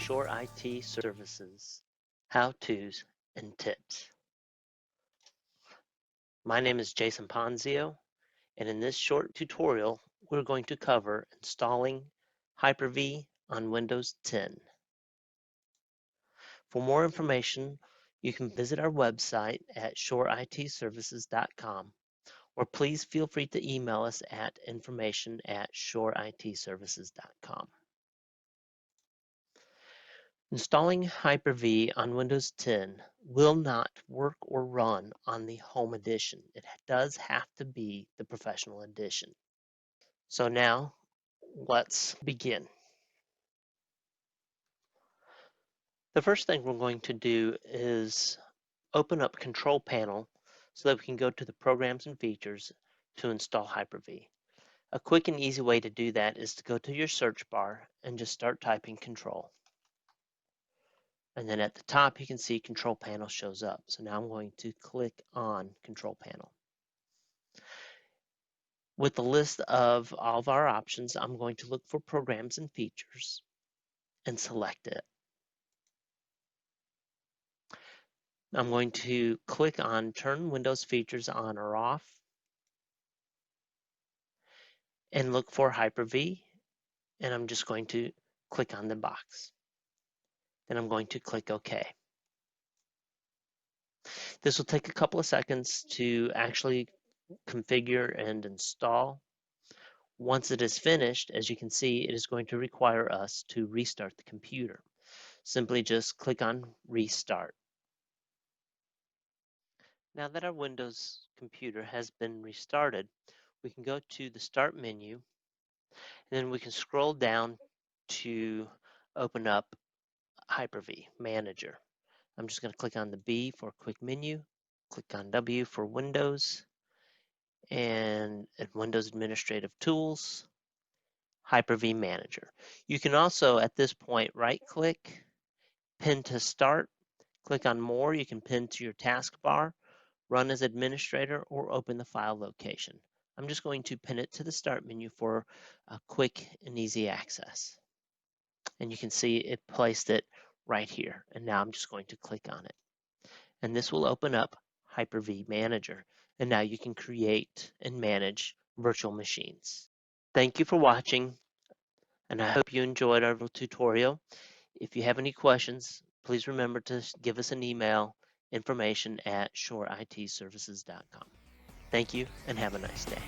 Shore IT Services How-Tos and Tips. My name is Jason Ponzio, and in this short tutorial, we're going to cover installing Hyper-V on Windows 10. For more information, you can visit our website at shoreitservices.com, or please feel free to email us at information@shoreitservices.com. Installing Hyper-V on Windows 10 will not work or run on the Home Edition. It does have to be the Professional Edition. So now, let's begin. The first thing we're going to do is open up Control Panel so that we can go to the Programs and Features to install Hyper-V. A quick and easy way to do that is to go to your search bar and just start typing Control. And then at the top, you can see Control Panel shows up. So now I'm going to click on Control Panel. With the list of all of our options, I'm going to look for Programs and Features and select it. I'm going to click on Turn Windows Features on or off and look for Hyper-V, and I'm just going to click on the box. Then I'm going to click OK. This will take a couple of seconds to actually configure and install. Once it is finished, as you can see, it is going to require us to restart the computer. Simply just click on Restart. Now that our Windows computer has been restarted, we can go to the Start menu, and then we can scroll down to open up Hyper-V Manager. I'm just going to click on the B for Quick Menu, click on W for Windows, and Windows Administrative Tools, Hyper-V Manager. You can also, at this point, right-click, pin to start, click on More. You can pin to your taskbar, run as administrator, or open the file location. I'm just going to pin it to the Start menu for a quick and easy access. And you can see it placed it right here. And now I'm just going to click on it. And this will open up Hyper-V Manager. And now you can create and manage virtual machines. Thank you for watching, and I hope you enjoyed our tutorial. If you have any questions, please remember to give us an email, information@shoreitservices.com. Thank you, and have a nice day.